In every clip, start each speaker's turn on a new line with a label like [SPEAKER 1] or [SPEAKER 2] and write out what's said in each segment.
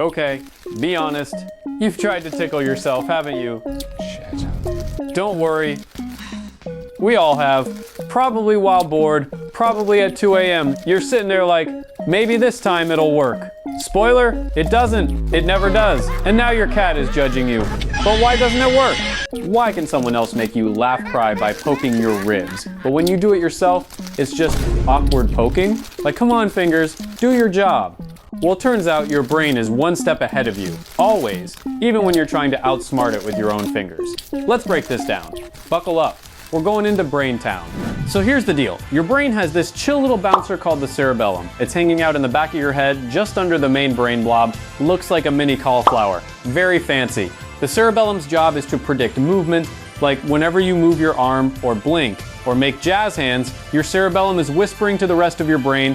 [SPEAKER 1] Okay, be honest. You've tried to tickle yourself, haven't you?
[SPEAKER 2] Shit.
[SPEAKER 1] Don't worry. We all have. Probably while bored, probably at 2 a.m. You're sitting there like, maybe this time it'll work. Spoiler, it doesn't. It never does. And now your cat is judging you. But why doesn't it work? Why can someone else make you laugh cry by poking your ribs? But when you do it yourself, it's just awkward poking? Like, come on, fingers, do your job. Well, it turns out your brain is one step ahead of you, always, even when you're trying to outsmart it with your own fingers. Let's break this down. Buckle up. We're going into Brain Town. So here's the deal. Your brain has this chill little bouncer called the cerebellum. It's hanging out in the back of your head, just under the main brain blob. Looks like a mini cauliflower. Very fancy. The cerebellum's job is to predict movement, like whenever you move your arm or blink or make jazz hands, your cerebellum is whispering to the rest of your brain,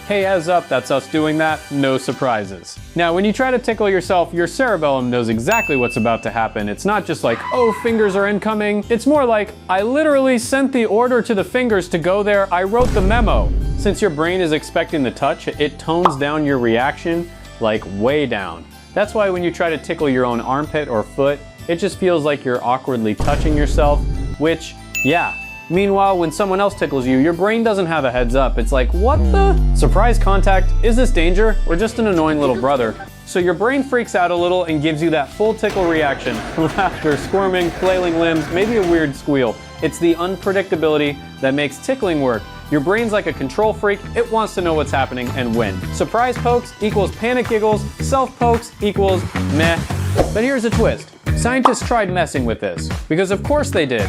[SPEAKER 1] hey, heads up, that's us doing that, no surprises. Now, when you try to tickle yourself, your cerebellum knows exactly what's about to happen. It's not just like, oh, fingers are incoming. It's more like, I literally sent the order to the fingers to go there, I wrote the memo. Since your brain is expecting the touch, it tones down your reaction, like way down. That's why when you try to tickle your own armpit or foot, it just feels like you're awkwardly touching yourself, which, yeah. Meanwhile, when someone else tickles you, your brain doesn't have a heads up. It's like, what the? Surprise contact? Is this danger? Or just an annoying little brother? So your brain freaks out a little and gives you that full tickle reaction. Laughter, squirming, flailing limbs, maybe a weird squeal. It's the unpredictability that makes tickling work. Your brain's like a control freak. It wants to know what's happening and when. Surprise pokes equals panic giggles. Self pokes equals meh. But here's a twist. Scientists tried messing with this. Because of course they did.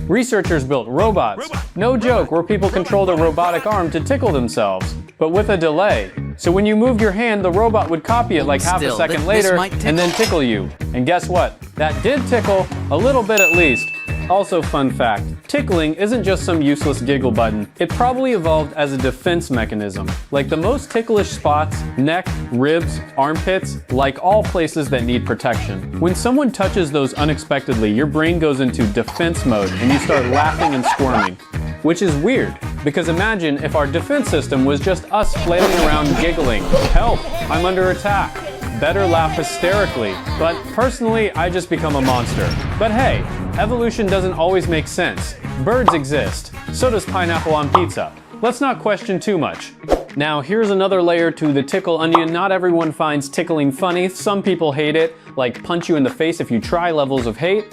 [SPEAKER 1] Researchers built robots, no joke, where people controlled a robotic arm to tickle themselves, but with a delay. So when you moved your hand, the robot would copy it like half a second later and then tickle you. And guess what? That did tickle, a little bit at least. Also, fun fact, tickling isn't just some useless giggle button. It probably evolved as a defense mechanism. Like the most ticklish spots, neck, ribs, armpits, like all places that need protection. When someone touches those unexpectedly, your brain goes into defense mode and you start laughing and squirming. Which is weird, because imagine if our defense system was just us flailing around giggling. Help, I'm under attack. Better laugh hysterically. But personally, I just become a monster. But hey, evolution doesn't always make sense. Birds exist. So does pineapple on pizza. Let's not question too much. Now, here's another layer to the tickle onion. Not everyone finds tickling funny. Some people hate it, like punch you in the face if you try levels of hate.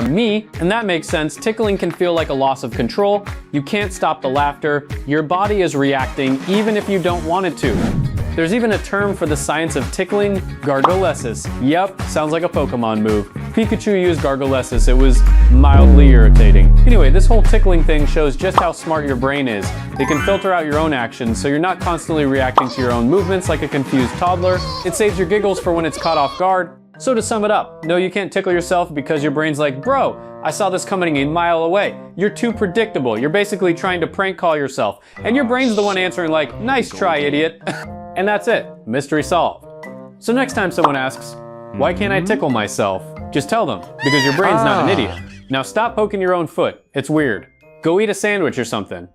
[SPEAKER 1] Me, and that makes sense. Tickling can feel like a loss of control. You can't stop the laughter. Your body is reacting even if you don't want it to. There's even a term for the science of tickling, gargolesis. Yep, sounds like a Pokemon move. Pikachu used gargolesis, it was mildly irritating. Anyway, this whole tickling thing shows just how smart your brain is. It can filter out your own actions, so you're not constantly reacting to your own movements like a confused toddler. It saves your giggles for when it's caught off guard. So to sum it up, no, you can't tickle yourself because your brain's like, bro, I saw this coming a mile away. You're too predictable. You're basically trying to prank call yourself. And your brain's the one answering like, nice try, idiot. And that's it, mystery solved. So next time someone asks, why can't I tickle myself? Just tell them, because your brain's not an idiot. Now stop poking your own foot, it's weird. Go eat a sandwich or something.